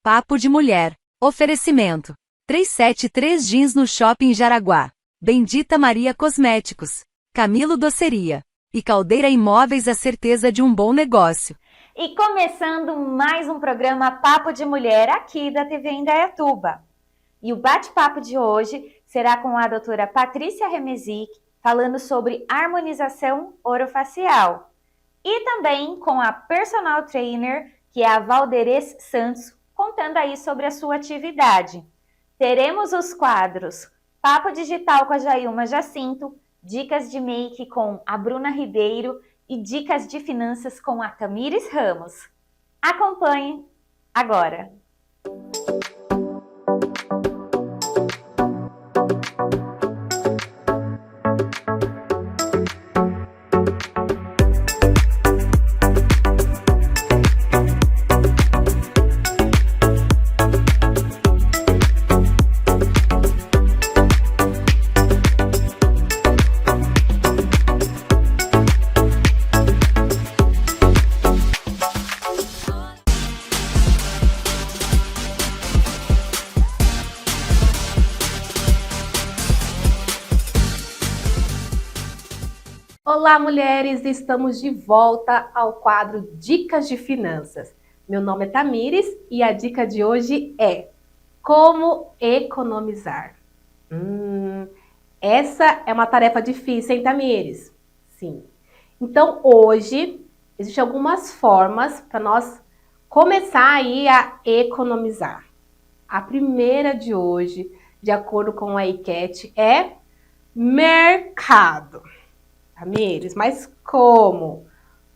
Papo de Mulher. Oferecimento. 373 Jeans no Shopping Jaraguá. Bendita Maria Cosméticos. Camilo Doceria. E Caldeira Imóveis, a certeza de um bom negócio. E começando mais um programa Papo de Mulher aqui da TV Indaiatuba. E o bate-papo de hoje será com a doutora Patrícia Remezic, falando sobre harmonização orofacial. E também com a personal trainer, que é a Valderez Santos, contando aí sobre a sua atividade. Teremos os quadros Papo Digital com a Jailma Jacinto, Dicas de Make com a Bruna Ribeiro e Dicas de Finanças com a Tamires Ramos. Acompanhe agora! Olá, mulheres! Estamos de volta ao quadro Dicas de Finanças. Meu nome é Tamires e a dica de hoje é como economizar. Essa é uma tarefa difícil, hein, Tamires? Sim. Então, hoje, existem algumas formas para nós começar aí a economizar. A primeira de hoje, de acordo com a enquete, é mercado. Tamires, mas como?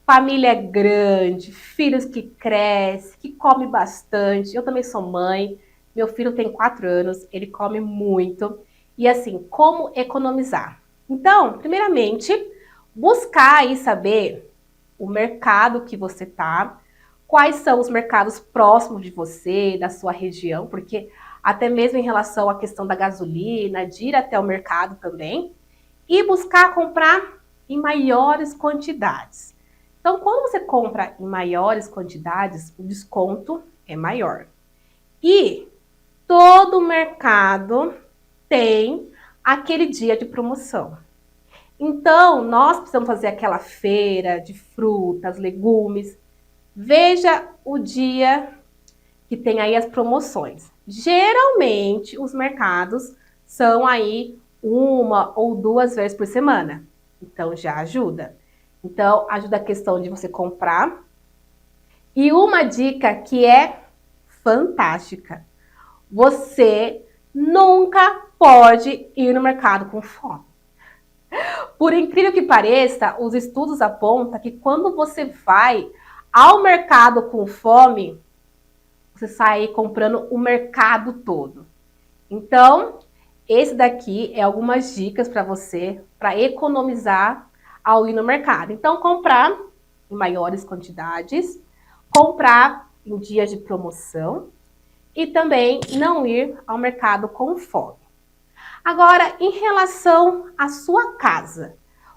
Família grande, filhos que crescem, que come bastante. Eu também sou mãe, meu filho tem 4 anos, ele come muito. E assim, como economizar? Então, primeiramente, buscar aí saber o mercado que você tá, quais são os mercados próximos de você, da sua região, porque até mesmo em relação à questão da gasolina, de ir até o mercado também, e buscar comprar em maiores quantidades. Então, quando você compra em maiores quantidades, o desconto é maior. E todo mercado tem aquele dia de promoção. Então, nós precisamos fazer aquela feira de frutas, legumes. Veja o dia que tem aí as promoções. Geralmente, os mercados são aí 1 ou 2 vezes por semana. Então, já ajuda. Então, ajuda a questão de você comprar. E uma dica que é fantástica. Você nunca pode ir no mercado com fome. Por incrível que pareça, os estudos apontam que quando você vai ao mercado com fome, você sai comprando o mercado todo. Então, esse daqui é algumas dicas para você, para economizar ao ir no mercado. Então, comprar em maiores quantidades, comprar em dias de promoção e também não ir ao mercado com fome. Agora, em relação à sua casa,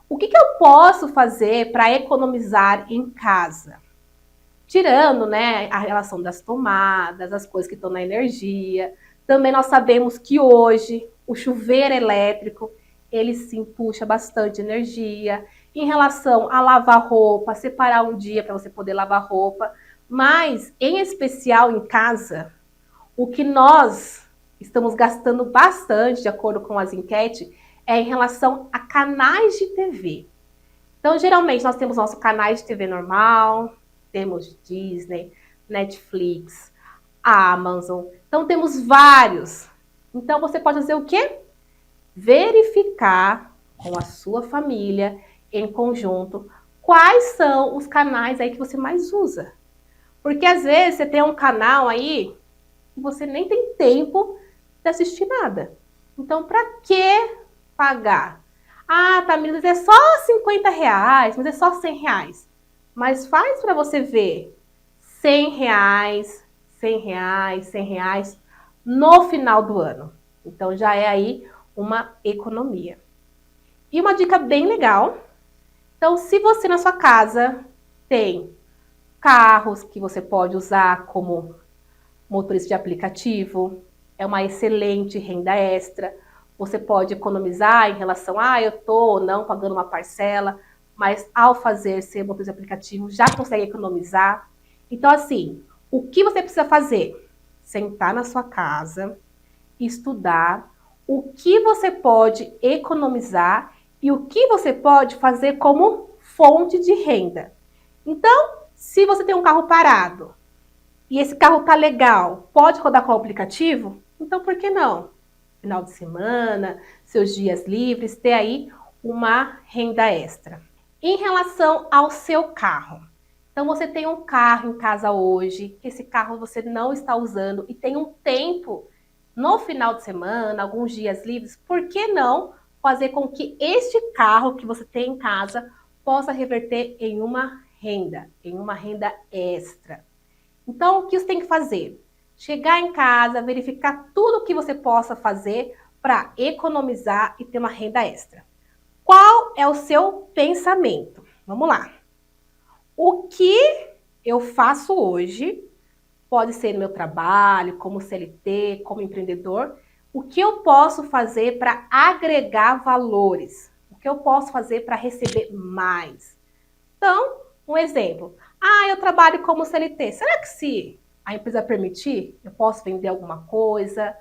o que eu posso fazer para economizar em casa? Tirando, né, a relação das tomadas, as coisas que estão na energia. Também nós sabemos que hoje o chuveiro elétrico, ele sim puxa bastante energia. Em relação a lavar roupa, separar um dia para você poder lavar roupa. Mas, em especial em casa, o que nós estamos gastando bastante, de acordo com as enquetes, é em relação a canais de TV. Então, geralmente, nós temos nosso canal de TV normal, temos Disney, Netflix, Amazon. Então, temos vários. Então, você pode fazer o quê? Verificar com a sua família, em conjunto, quais são os canais aí que você mais usa. Porque, às vezes, você tem um canal aí que você nem tem tempo de assistir nada. Então, para que pagar? Ah, tá, mas é só R$50, mas é só R$100. Mas faz para você ver R$100, R$100, R$100 no final do ano. Então, já é aí uma economia. E uma dica bem legal. Então, se você na sua casa tem carros que você pode usar como motorista de aplicativo, é uma excelente renda extra. Você pode economizar em relação a eu estou ou não pagando uma parcela, mas ao fazer ser motorista de aplicativo já consegue economizar. Então, assim, o que você precisa fazer? Sentar na sua casa, estudar o que você pode economizar e o que você pode fazer como fonte de renda. Então, se você tem um carro parado e esse carro tá legal, pode rodar com o aplicativo? Então, por que não? Final de semana, seus dias livres, ter aí uma renda extra. Em relação ao seu carro, então você tem um carro em casa hoje, esse carro você não está usando e tem um tempo no final de semana, alguns dias livres, por que não fazer com que este carro que você tem em casa possa reverter em uma renda extra? Então, o que você tem que fazer? Chegar em casa, verificar tudo o que você possa fazer para economizar e ter uma renda extra. Qual é o seu pensamento? Vamos lá. O que eu faço hoje, pode ser no meu trabalho, como CLT, como empreendedor, o que eu posso fazer para agregar valores? O que eu posso fazer para receber mais? Então, um exemplo. Eu trabalho como CLT. Será que se a empresa permitir, eu posso vender alguma coisa,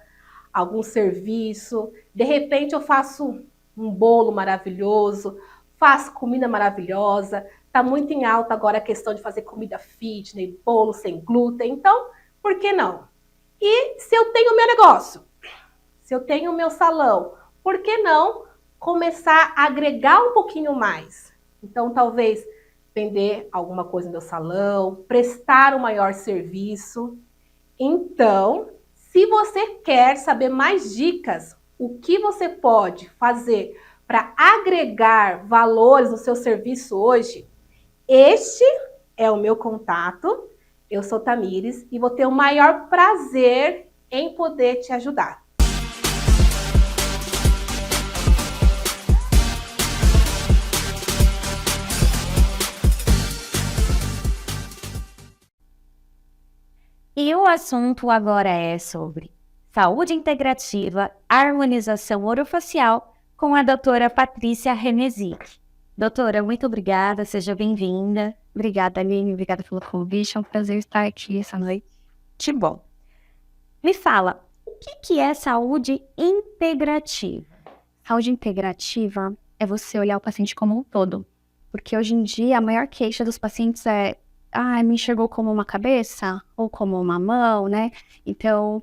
algum serviço? De repente eu faço um bolo maravilhoso, faço comida maravilhosa. Está muito em alta agora a questão de fazer comida fitness, bolo sem glúten. Então, por que não? E se eu tenho o meu negócio, se eu tenho o meu salão, por que não começar a agregar um pouquinho mais? Então, talvez vender alguma coisa no meu salão, prestar um maior serviço. Então, se você quer saber mais dicas, o que você pode fazer para agregar valores no seu serviço hoje, este é o meu contato. Eu sou Tamires e vou ter o maior prazer em poder te ajudar. E o assunto agora é sobre saúde integrativa, harmonização orofacial com a doutora Patrícia Remesic. Doutora, muito obrigada, seja bem-vinda. Obrigada, Aline, obrigada pelo convite, é um prazer estar aqui essa noite. Que bom. Me fala, o que é saúde integrativa? Saúde integrativa é você olhar o paciente como um todo, porque hoje em dia a maior queixa dos pacientes é me enxergou como uma cabeça ou como uma mão, né? Então,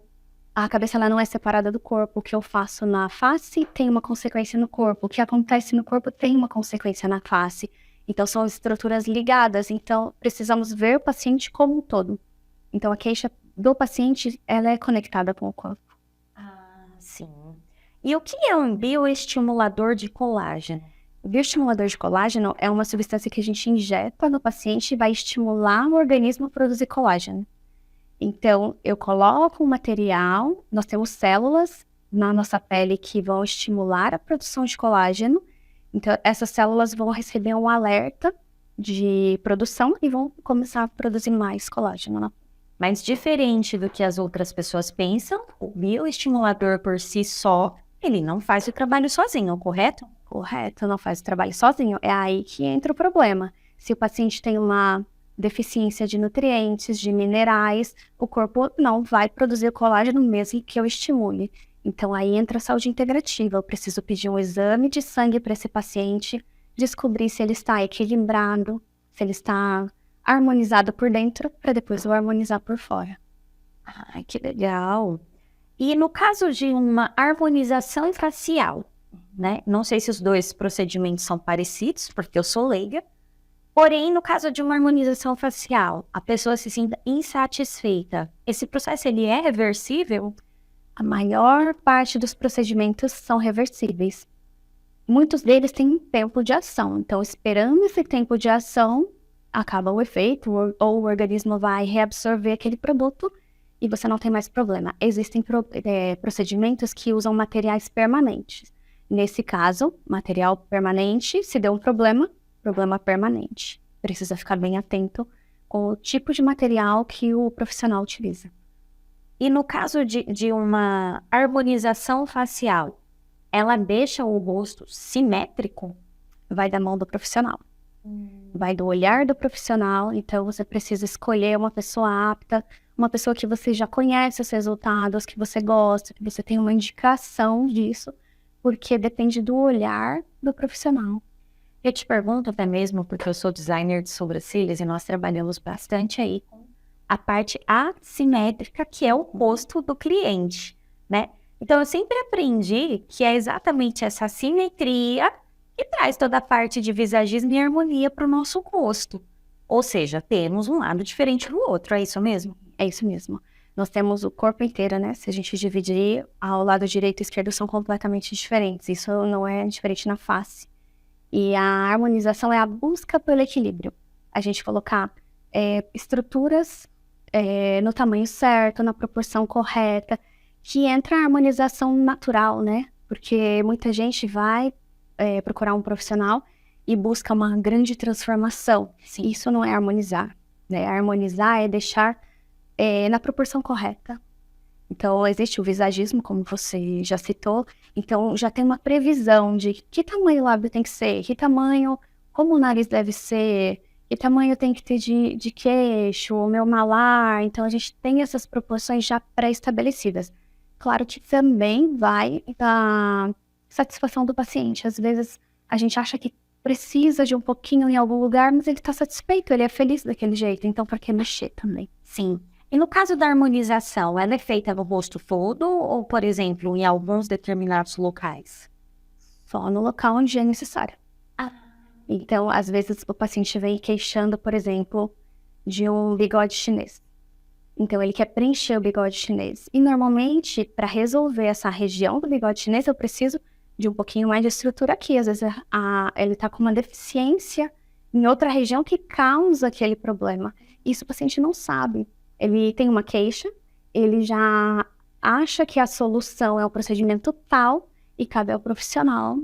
a cabeça ela não é separada do corpo. O que eu faço na face tem uma consequência no corpo. O que acontece no corpo tem uma consequência na face. Então, são estruturas ligadas. Então, precisamos ver o paciente como um todo. Então, a queixa do paciente, ela é conectada com o corpo. Sim. E o que é um bioestimulador de colágeno? O bioestimulador de colágeno é uma substância que a gente injeta no paciente e vai estimular o organismo a produzir colágeno. Então, eu coloco um material, nós temos células na nossa pele que vão estimular a produção de colágeno. Então, essas células vão receber um alerta de produção e vão começar a produzir mais colágeno. Mas diferente do que as outras pessoas pensam, o bioestimulador por si só, ele não faz o trabalho sozinho, correto? Correto, não faz o trabalho sozinho. É aí que entra o problema. Se o paciente tem uma deficiência de nutrientes, de minerais, o corpo não vai produzir colágeno mesmo que eu estimule. Então aí entra a saúde integrativa. Eu preciso pedir um exame de sangue para esse paciente, descobrir se ele está equilibrado, se ele está harmonizado por dentro, para depois eu harmonizar por fora. Ai, que legal! E no caso de uma harmonização facial, né? Não sei se os dois procedimentos são parecidos, porque eu sou leiga. Porém, no caso de uma harmonização facial, a pessoa se sinta insatisfeita. Esse processo, ele é reversível? A maior parte dos procedimentos são reversíveis. Muitos deles têm um tempo de ação. Então, esperando esse tempo de ação, acaba o efeito, ou o organismo vai reabsorver aquele produto e você não tem mais problema. Existem procedimentos que usam materiais permanentes. Nesse caso, material permanente, se deu um problema permanente. Precisa ficar bem atento com o tipo de material que o profissional utiliza. E no caso de uma harmonização facial, ela deixa o rosto simétrico? Vai da mão do profissional. Vai do olhar do profissional, então você precisa escolher uma pessoa apta, uma pessoa que você já conhece os resultados, que você gosta, que você tem uma indicação disso, porque depende do olhar do profissional. Eu te pergunto até mesmo, porque eu sou designer de sobrancelhas e nós trabalhamos bastante aí com a parte assimétrica, que é o rosto do cliente, né? Então, eu sempre aprendi que é exatamente essa simetria que traz toda a parte de visagismo e harmonia para o nosso rosto. Ou seja, temos um lado diferente do outro, é isso mesmo? É isso mesmo. Nós temos o corpo inteiro, né? Se a gente dividir, ao lado direito e esquerdo são completamente diferentes. Isso não é diferente na face. E a harmonização é a busca pelo equilíbrio. A gente colocar estruturas no tamanho certo, na proporção correta, que entra a harmonização natural, né? Porque muita gente vai procurar um profissional e busca uma grande transformação. Sim. Isso não é harmonizar, né? Harmonizar é deixar na proporção correta. Então, existe o visagismo, como você já citou. Então, já tem uma previsão de que tamanho o lábio tem que ser, que tamanho, como o nariz deve ser, que tamanho tem que ter de queixo, o meu malar. Então, a gente tem essas proporções já pré-estabelecidas. Claro que também vai da satisfação do paciente. Às vezes, a gente acha que precisa de um pouquinho em algum lugar, mas ele está satisfeito, ele é feliz daquele jeito. Então, por que mexer também? Sim. E no caso da harmonização, ela é feita no rosto todo ou, por exemplo, em alguns determinados locais? Só no local onde é necessário. Então, às vezes, o paciente vem queixando, por exemplo, de um bigode chinês. Então, ele quer preencher o bigode chinês. E, normalmente, para resolver essa região do bigode chinês, eu preciso de um pouquinho mais de estrutura aqui. Às vezes, ele está com uma deficiência em outra região que causa aquele problema. Isso o paciente não sabe. Ele tem uma queixa, ele já acha que a solução é o procedimento tal e cabe ao profissional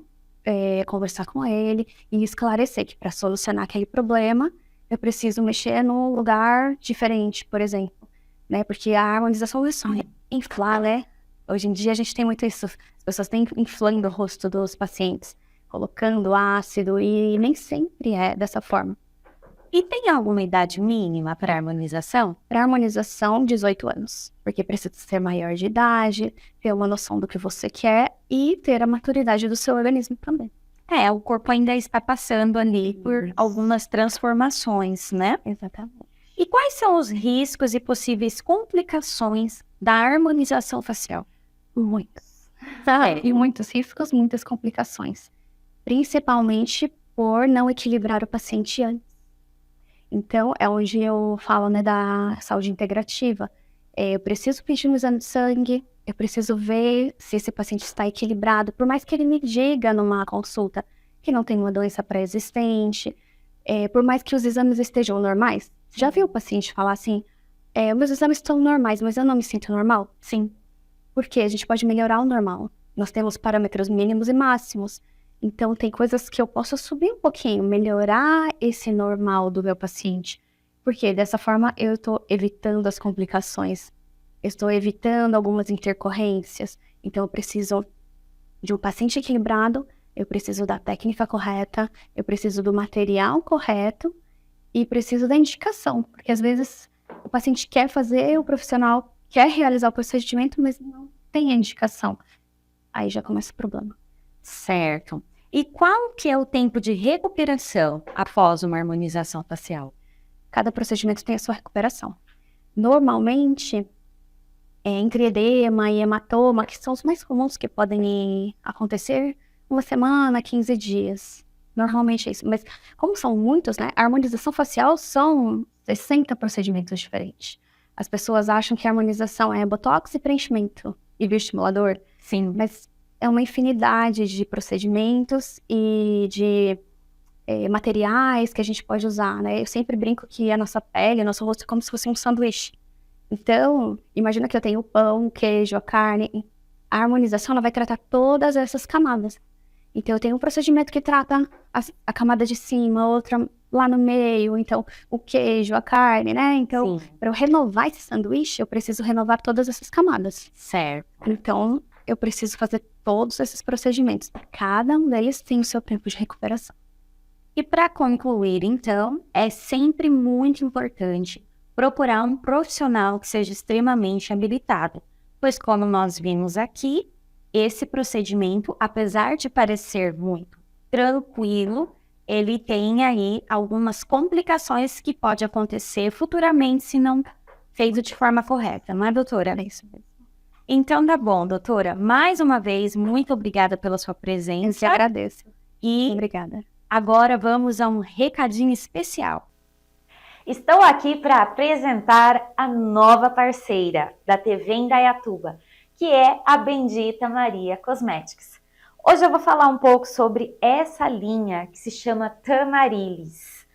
conversar com ele e esclarecer que para solucionar aquele problema eu preciso mexer num lugar diferente, por exemplo, né? Porque a harmonização é só inflar, né? Hoje em dia a gente tem muito isso, as pessoas têm inflando o rosto dos pacientes, colocando ácido e nem sempre é dessa forma. E tem alguma idade mínima para harmonização? Para harmonização, 18 anos, porque precisa ser maior de idade, ter uma noção do que você quer e ter a maturidade do seu organismo também. O corpo ainda está passando ali por algumas transformações, né? Exatamente. E quais são os riscos e possíveis complicações da harmonização facial? Muitos. E muitos riscos, muitas complicações. Principalmente por não equilibrar o paciente antes. Então, é onde eu falo, né, da saúde integrativa. Eu preciso pedir um exame de sangue, eu preciso ver se esse paciente está equilibrado, por mais que ele me diga numa consulta que não tem uma doença pré-existente, por mais que os exames estejam normais. Já viu o paciente falar assim, meus exames estão normais, mas eu não me sinto normal? Sim. Porque a gente pode melhorar o normal. Nós temos parâmetros mínimos e máximos. Então, tem coisas que eu posso subir um pouquinho, melhorar esse normal do meu paciente. Porque dessa forma eu estou evitando as complicações. Eu estou evitando algumas intercorrências. Então, eu preciso de um paciente equilibrado, eu preciso da técnica correta, eu preciso do material correto e preciso da indicação. Porque às vezes o paciente quer fazer, o profissional quer realizar o procedimento, mas não tem a indicação. Aí já começa o problema. Certo. E qual que é o tempo de recuperação após uma harmonização facial? Cada procedimento tem a sua recuperação. Normalmente, entre edema e hematoma, que são os mais comuns que podem acontecer, 1 semana, 15 dias. Normalmente é isso. Mas como são muitos, né? A harmonização facial são 60 procedimentos diferentes. As pessoas acham que a harmonização é botox e preenchimento e bioestimulador. Sim. Mas é uma infinidade de procedimentos e de materiais que a gente pode usar, né? Eu sempre brinco que a nossa pele, o nosso rosto é como se fosse um sanduíche. Então, imagina que eu tenho o pão, o queijo, a carne. A harmonização, ela vai tratar todas essas camadas. Então, eu tenho um procedimento que trata a camada de cima, outra lá no meio, então o queijo, a carne, né? Então, Sim. para eu renovar esse sanduíche, eu preciso renovar todas essas camadas. Certo. Então, eu preciso fazer todos esses procedimentos. Cada um deles tem o seu tempo de recuperação. E para concluir, então, é sempre muito importante procurar um profissional que seja extremamente habilitado, pois como nós vimos aqui, esse procedimento, apesar de parecer muito tranquilo, ele tem aí algumas complicações que pode acontecer futuramente se não feito de forma correta, não é, doutora? É isso mesmo. Então tá bom, doutora. Mais uma vez, muito obrigada pela sua Eu que presença. agradeço. E Obrigada. agora vamos a um recadinho especial. Estou aqui para apresentar a nova parceira da TV Indaiatuba, que é a Bendita Maria Cosmetics. Hoje eu vou falar um pouco sobre essa linha que se chama Tamarilis.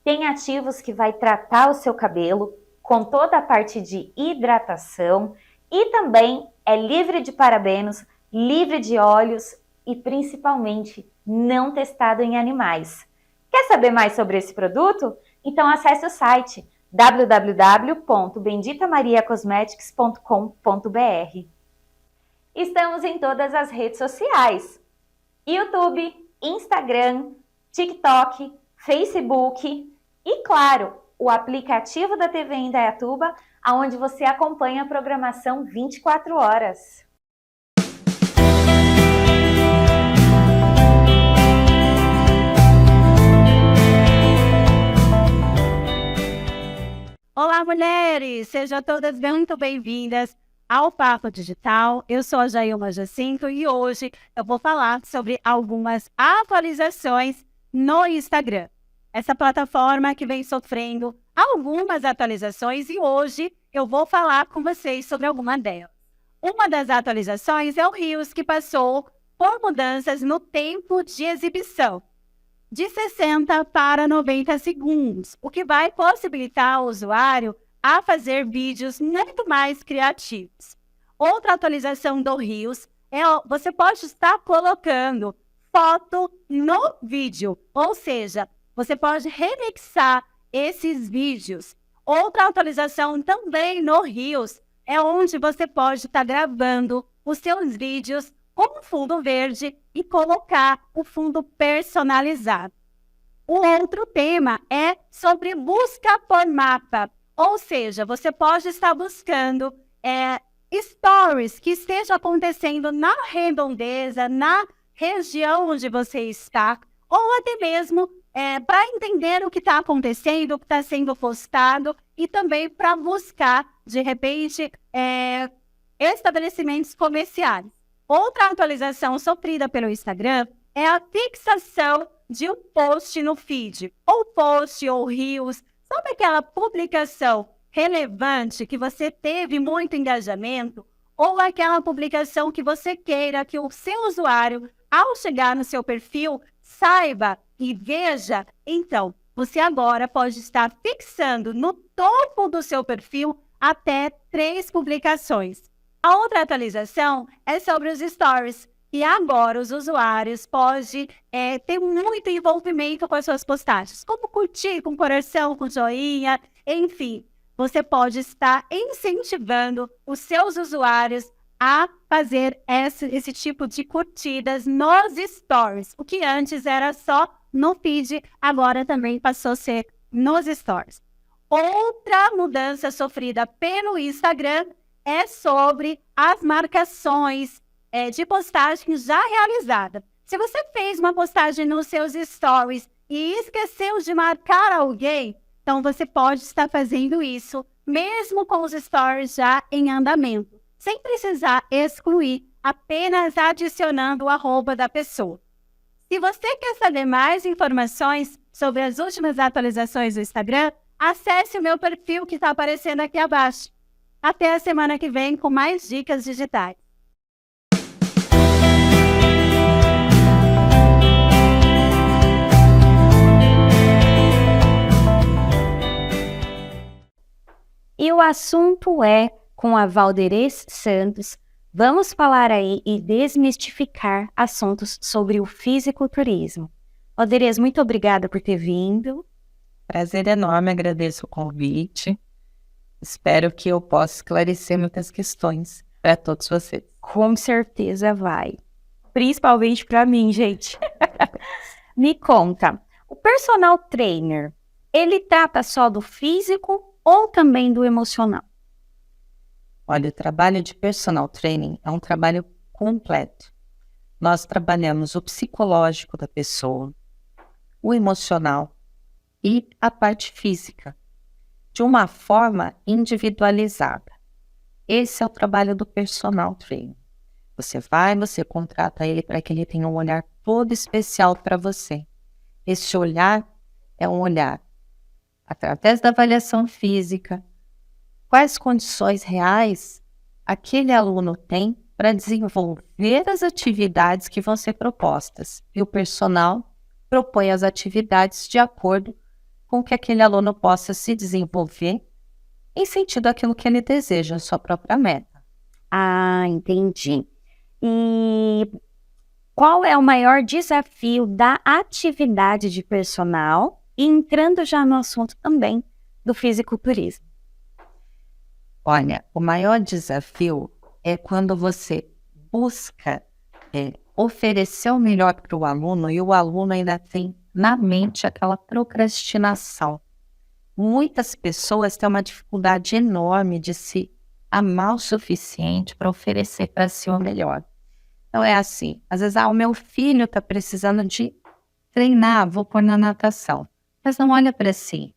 Tem ativos que vai tratar o seu cabelo com toda a parte de hidratação e também é livre de parabenos, livre de óleos e principalmente não testado em animais. Quer saber mais sobre esse produto? Então acesse o site www.benditamariacosmetics.com.br. Estamos em todas as redes sociais: YouTube, Instagram, TikTok, Facebook e, claro, o aplicativo da TV Indaiatuba, onde você acompanha a programação 24 horas. Olá, mulheres! Sejam todas muito bem-vindas ao Papo Digital. Eu sou a Jailma Jacinto e hoje eu vou falar sobre algumas atualizações no Instagram. Essa plataforma que vem sofrendo algumas atualizações e hoje eu vou falar com vocês sobre alguma delas. Uma das atualizações é o Reels, que passou por mudanças no tempo de exibição, de 60 para 90 segundos, o que vai possibilitar o usuário a fazer vídeos muito mais criativos. Outra atualização do Reels é você pode estar colocando foto no vídeo, ou seja, você pode remixar esses vídeos. Outra atualização também no Reels é onde você pode estar gravando os seus vídeos com fundo verde e colocar o fundo personalizado. O outro tema é sobre busca por mapa, ou seja, você pode estar buscando stories que estejam acontecendo na redondeza, na região onde você está, ou até mesmo para entender o que está acontecendo, o que está sendo postado, e também para buscar, de repente, estabelecimentos comerciais. Outra atualização sofrida pelo Instagram é a fixação de um post no feed, ou post ou reels, sabe aquela publicação relevante que você teve muito engajamento, ou aquela publicação que você queira que o seu usuário, ao chegar no seu perfil, saiba e veja. Então, você agora pode estar fixando no topo do seu perfil até 3 publicações. A outra atualização é sobre os stories, e agora os usuários podem ter muito envolvimento com as suas postagens, como curtir com coração, com joinha, enfim. Você pode estar incentivando os seus usuários a fazer esse tipo de curtidas nos stories, o que antes era só no feed, agora também passou a ser nos stories. Outra mudança sofrida pelo Instagram é sobre as marcações de postagem já realizada. Se você fez uma postagem nos seus stories e esqueceu de marcar alguém, então você pode estar fazendo isso mesmo com os stories já em andamento, sem precisar excluir, apenas adicionando o arroba da pessoa. Se você quer saber mais informações sobre as últimas atualizações do Instagram, acesse o meu perfil que está aparecendo aqui abaixo. Até a semana que vem com mais dicas digitais. E o assunto é com a Valderez Santos. Vamos falar aí e desmistificar assuntos sobre o fisiculturismo. Valderez, muito obrigada por ter vindo. Prazer enorme, agradeço o convite. Espero que eu possa esclarecer muitas questões para todos vocês. Com certeza vai. Principalmente para mim, gente. Me conta, o personal trainer, ele trata só do físico ou também do emocional? Olha, o trabalho de personal training é um trabalho completo. Nós trabalhamos o psicológico da pessoa, o emocional e a parte física, de uma forma individualizada. Esse é o trabalho do personal trainer. Você contrata ele para que ele tenha um olhar todo especial para você. Esse olhar é um olhar através da avaliação física, quais condições reais aquele aluno tem para desenvolver as atividades que vão ser propostas. E o personal propõe as atividades de acordo com que aquele aluno possa se desenvolver em sentido àquilo que ele deseja, a sua própria meta. Ah, entendi. E qual é o maior desafio da atividade de personal? E entrando já no assunto também do fisiculturismo. Olha, o maior desafio é quando você busca oferecer o melhor para o aluno e o aluno ainda tem na mente aquela procrastinação. Muitas pessoas têm uma dificuldade enorme de se amar o suficiente para oferecer para si o melhor. Então é assim, às vezes, o meu filho está precisando de treinar, vou pôr na natação, mas não olha para si.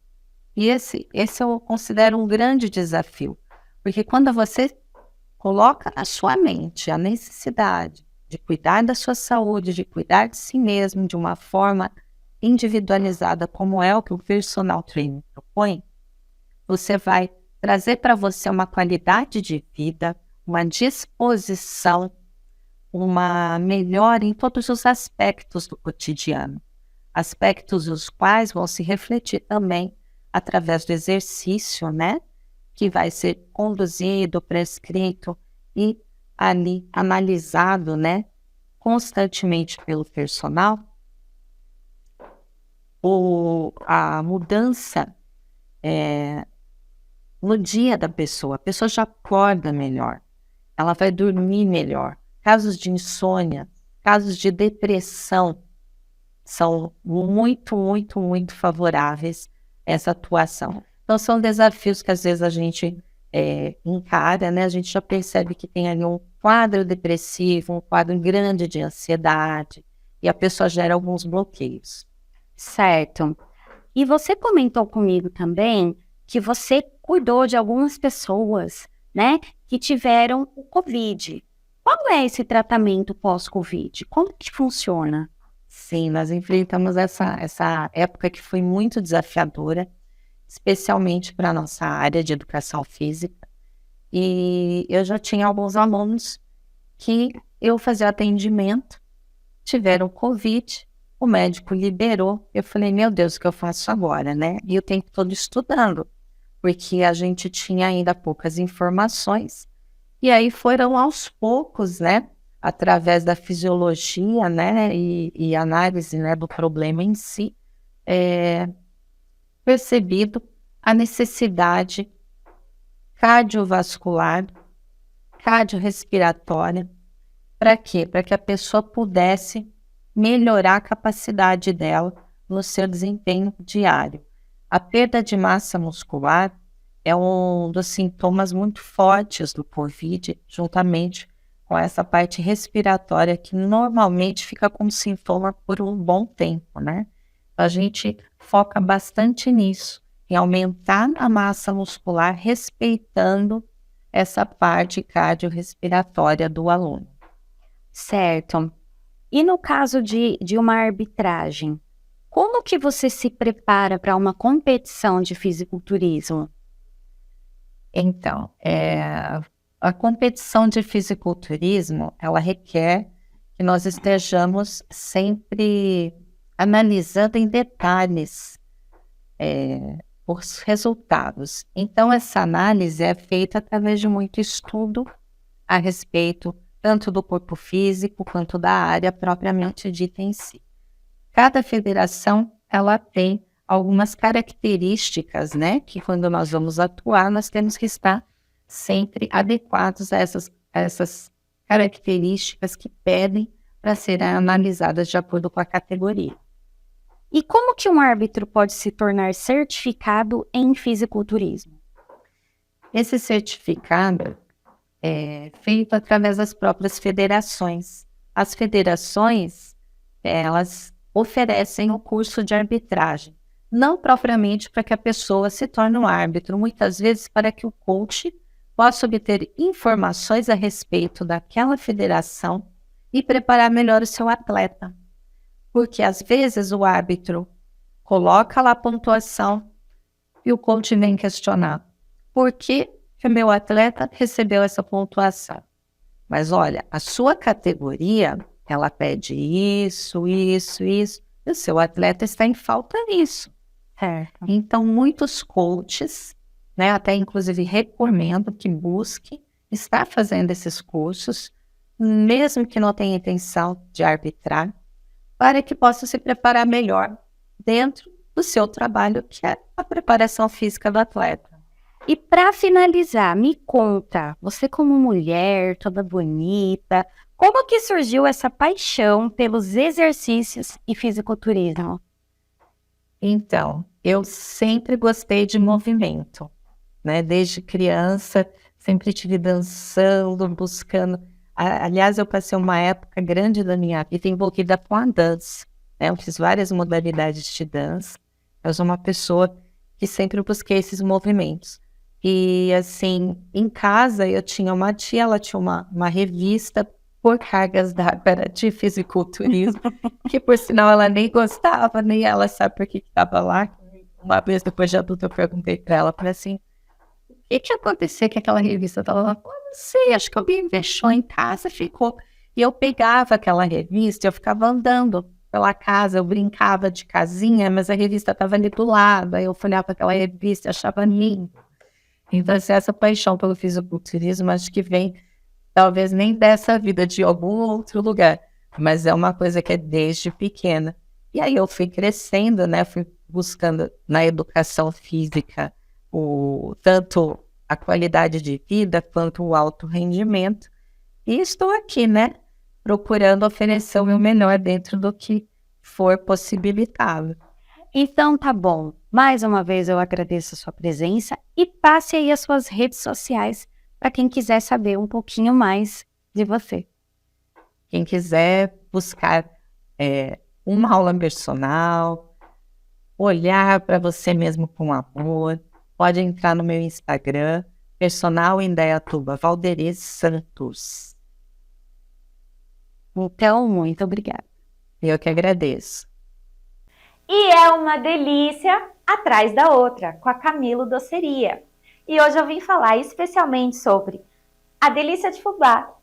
E esse eu considero um grande desafio, porque quando você coloca na sua mente a necessidade de cuidar da sua saúde, de cuidar de si mesmo de uma forma individualizada, como é o que o personal training propõe, você vai trazer para você uma qualidade de vida, uma disposição, uma melhora em todos os aspectos do cotidiano. Aspectos os quais vão se refletir também através do exercício, né? Que vai ser conduzido, prescrito e ali analisado, né? Constantemente pelo personal. A mudança no dia da pessoa. A pessoa já acorda melhor, ela vai dormir melhor. Casos de insônia, casos de depressão são muito, muito, muito favoráveis a essa atuação. Então, são desafios que às vezes a gente encara, né? A gente já percebe que tem ali um quadro depressivo, um quadro grande de ansiedade, e a pessoa gera alguns bloqueios. Certo. E você comentou comigo também que você cuidou de algumas pessoas, né, que tiveram o Covid. Qual é esse tratamento pós-Covid? Como que funciona? Sim, nós enfrentamos essa época que foi muito desafiadora, especialmente para a nossa área de educação física. E eu já tinha alguns alunos que eu fazia atendimento, tiveram Covid, o médico liberou. Eu falei, meu Deus, o que eu faço agora, né? E o tempo todo estudando, porque a gente tinha ainda poucas informações. E aí foram aos poucos, né? Através da fisiologia, né? E análise, né, do problema em si, percebido a necessidade cardiovascular, cardiorrespiratória. Para quê? Para que a pessoa pudesse melhorar a capacidade dela no seu desempenho diário. A perda de massa muscular é um dos sintomas muito fortes do COVID, juntamente com essa parte respiratória que normalmente fica com sintoma por um bom tempo, né? A gente foca bastante nisso, em aumentar a massa muscular, respeitando essa parte cardiorrespiratória do aluno. Certo. E no caso de uma arbitragem, como que você se prepara para uma competição de fisiculturismo? Então, a competição de fisiculturismo, ela requer que nós estejamos sempre analisando em detalhes os resultados. Então, essa análise é feita através de muito estudo a respeito tanto do corpo físico quanto da área propriamente dita em si. Cada federação, ela tem algumas características, né? Que quando nós vamos atuar, nós temos que estar sempre adequados a essas características que pedem para serem analisadas de acordo com a categoria. E como que um árbitro pode se tornar certificado em fisiculturismo? Esse certificado é feito através das próprias federações. As federações, elas oferecem o curso de arbitragem, não propriamente para que a pessoa se torne um árbitro, muitas vezes para que o coach possa obter informações a respeito daquela federação e preparar melhor o seu atleta. Porque às vezes o árbitro coloca lá a pontuação e o coach vem questionar: por que o meu atleta recebeu essa pontuação? Mas olha, a sua categoria, ela pede isso, isso, isso, e o seu atleta está em falta nisso. Certo. Então, muitos coaches, né, até inclusive recomendo que busque estar fazendo esses cursos, mesmo que não tenha intenção de arbitrar, para que possa se preparar melhor dentro do seu trabalho, que é a preparação física do atleta. E para finalizar, me conta, você como mulher, toda bonita, como que surgiu essa paixão pelos exercícios e fisiculturismo? Então, eu sempre gostei de movimento, né? Desde criança, sempre estive dançando, buscando. Aliás, eu passei uma época grande da minha vida envolvida com a dança, né? Eu fiz várias modalidades de dança. Eu sou uma pessoa que sempre busquei esses movimentos. E, assim, em casa eu tinha uma tia, ela tinha uma revista por cargas d'água de fisiculturismo, que por sinal ela nem gostava, nem ela sabe por que estava lá. Uma vez depois de adulta eu perguntei para ela, falei assim, o que aconteceu que aquela revista estava lá? Eu não sei, acho que alguém deixou em casa, ficou. E eu pegava aquela revista, eu ficava andando pela casa, eu brincava de casinha, mas a revista estava ali do lado, aí eu olhava para aquela revista e achava lindo. Então, assim, essa paixão pelo fisiculturismo, acho que vem, talvez nem dessa vida, de algum outro lugar, mas é uma coisa que é desde pequena. E aí eu fui crescendo, né, fui buscando na educação física tanto a qualidade de vida quanto o alto rendimento. E estou aqui, né, procurando oferecer o meu melhor dentro do que for possibilitável. Então tá bom, mais uma vez eu agradeço a sua presença e passe aí as suas redes sociais para quem quiser saber um pouquinho mais de você. Quem quiser buscar uma aula personal, olhar para você mesmo com amor, pode entrar no meu Instagram, Personal Indaiatuba, Valderez Santos. Então, muito obrigada. Eu que agradeço. E é uma delícia atrás da outra, com a Camilo Doceria. E hoje eu vim falar especialmente sobre a delícia de fubá,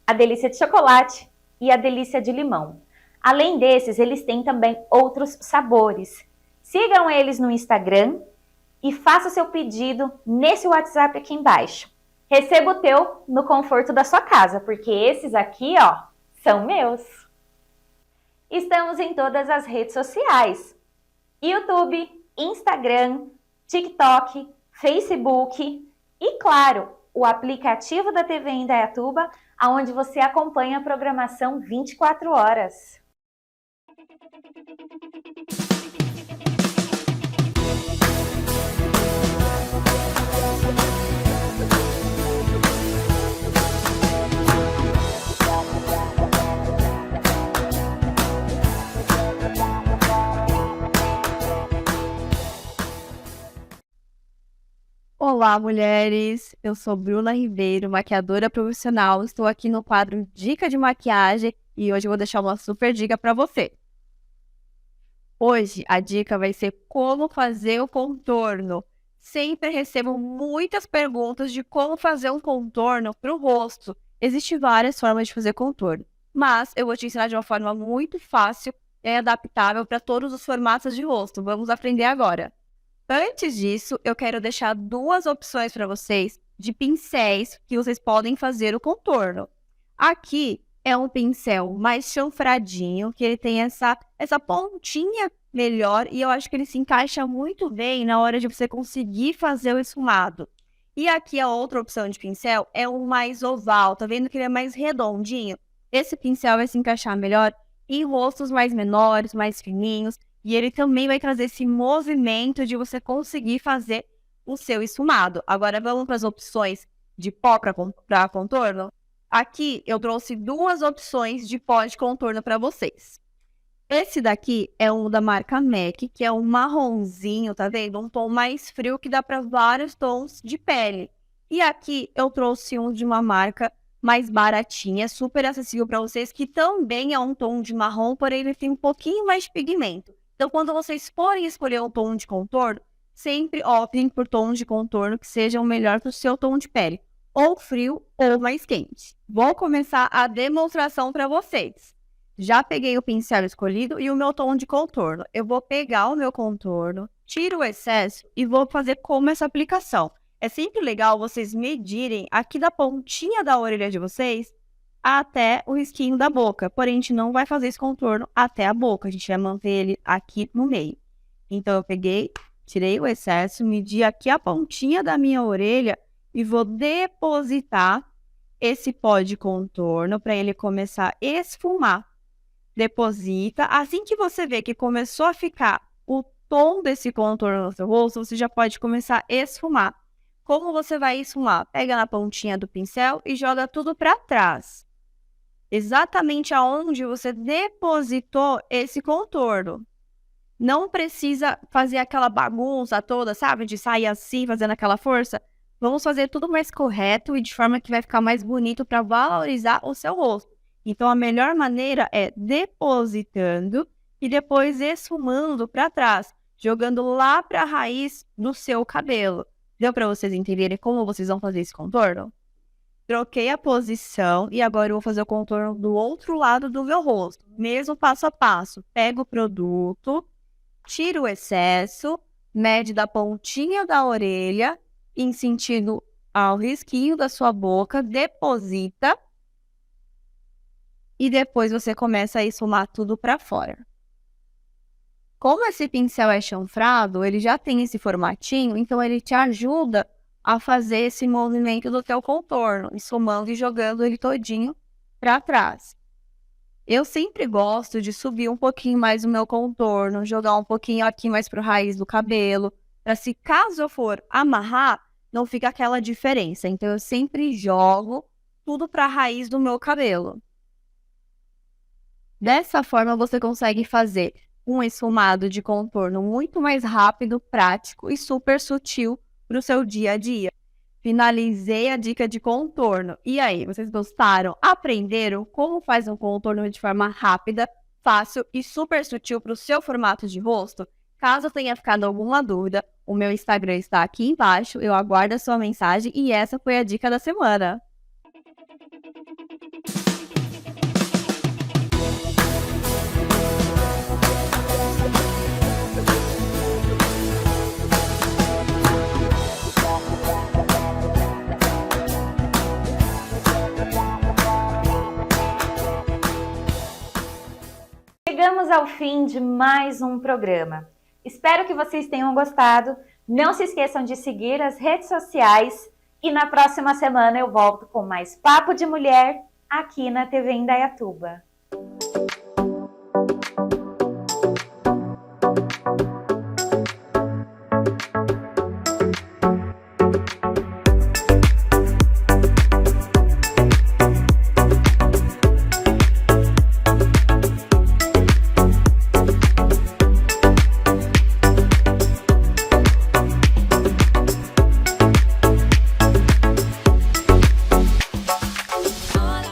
a delícia de chocolate e a delícia de limão. Além desses, eles têm também outros sabores. Sigam eles no Instagram e faça seu pedido nesse WhatsApp aqui embaixo. Receba o teu no conforto da sua casa, porque esses aqui, ó, são meus. Estamos em todas as redes sociais: YouTube, Instagram, TikTok, Facebook e, claro, o aplicativo da TV Indaiatuba, onde você acompanha a programação 24 horas. Olá, mulheres! Eu sou Bruna Ribeiro, maquiadora profissional. Estou aqui no quadro Dica de Maquiagem e hoje eu vou deixar uma super dica para você. Hoje a dica vai ser como fazer o contorno. Sempre recebo muitas perguntas de como fazer um contorno para o rosto. Existem várias formas de fazer contorno, mas eu vou te ensinar de uma forma muito fácil e adaptável para todos os formatos de rosto. Vamos aprender agora! Antes disso, eu quero deixar duas opções para vocês de pincéis que vocês podem fazer o contorno. Aqui é um pincel mais chanfradinho, que ele tem essa pontinha melhor e eu acho que ele se encaixa muito bem na hora de você conseguir fazer o esfumado. E aqui a outra opção de pincel é o mais oval, tá vendo que ele é mais redondinho? Esse pincel vai se encaixar melhor em rostos mais menores, mais fininhos, e ele também vai trazer esse movimento de você conseguir fazer o seu esfumado. Agora vamos para as opções de pó para contorno? Aqui eu trouxe 2 opções de pó de contorno para vocês. Esse daqui é um da marca MAC, que é um marronzinho, tá vendo? Um tom mais frio que dá para vários tons de pele. E aqui eu trouxe um de uma marca mais baratinha, super acessível para vocês, que também é um tom de marrom, porém ele tem um pouquinho mais de pigmento. Então, quando vocês forem escolher um tom de contorno, sempre optem por tons de contorno que sejam melhor para o seu tom de pele, ou frio ou mais quente. Vou começar a demonstração para vocês. Já peguei o pincel escolhido e o meu tom de contorno. Eu vou pegar o meu contorno, tiro o excesso e vou fazer como essa aplicação. É sempre legal vocês medirem aqui da pontinha da orelha de vocês até o risquinho da boca. Porém, a gente não vai fazer esse contorno até a boca. A gente vai manter ele aqui no meio. Então, eu peguei, tirei o excesso, medi aqui a pontinha da minha orelha e vou depositar esse pó de contorno para ele começar a esfumar. Deposita. Assim que você vê que começou a ficar o tom desse contorno no seu rosto, você já pode começar a esfumar. Como você vai esfumar? Pega na pontinha do pincel e joga tudo para trás. Exatamente aonde você depositou esse contorno. Não precisa fazer aquela bagunça toda, sabe? De sair assim, fazendo aquela força. Vamos fazer tudo mais correto e de forma que vai ficar mais bonito para valorizar o seu rosto. Então, a melhor maneira é depositando e depois esfumando para trás, jogando lá para a raiz do seu cabelo. Deu para vocês entenderem como vocês vão fazer esse contorno? Troquei a posição e agora eu vou fazer o contorno do outro lado do meu rosto. Mesmo passo a passo. Pego o produto, tiro o excesso, mede da pontinha da orelha em sentido ao risquinho da sua boca, deposita. E depois você começa a esfumar tudo para fora. Como esse pincel é chanfrado, ele já tem esse formatinho, então ele te ajuda a fazer esse movimento do teu contorno, esfumando e jogando ele todinho para trás. Eu sempre gosto de subir um pouquinho mais o meu contorno, jogar um pouquinho aqui mais para o raiz do cabelo, para se caso eu for amarrar, não fica aquela diferença. Então eu sempre jogo tudo para a raiz do meu cabelo. Dessa forma, você consegue fazer um esfumado de contorno muito mais rápido, prático e super sutil para o seu dia a dia. Finalizei a dica de contorno. E aí, vocês gostaram? Aprenderam como faz um contorno de forma rápida, fácil e super sutil para o seu formato de rosto? Caso tenha ficado alguma dúvida, o meu Instagram está aqui embaixo. Eu aguardo a sua mensagem e essa foi a dica da semana. Chegamos ao fim de mais um programa. Espero que vocês tenham gostado. Não se esqueçam de seguir as redes sociais e na próxima semana eu volto com mais Papo de Mulher aqui na TV Indaiatuba.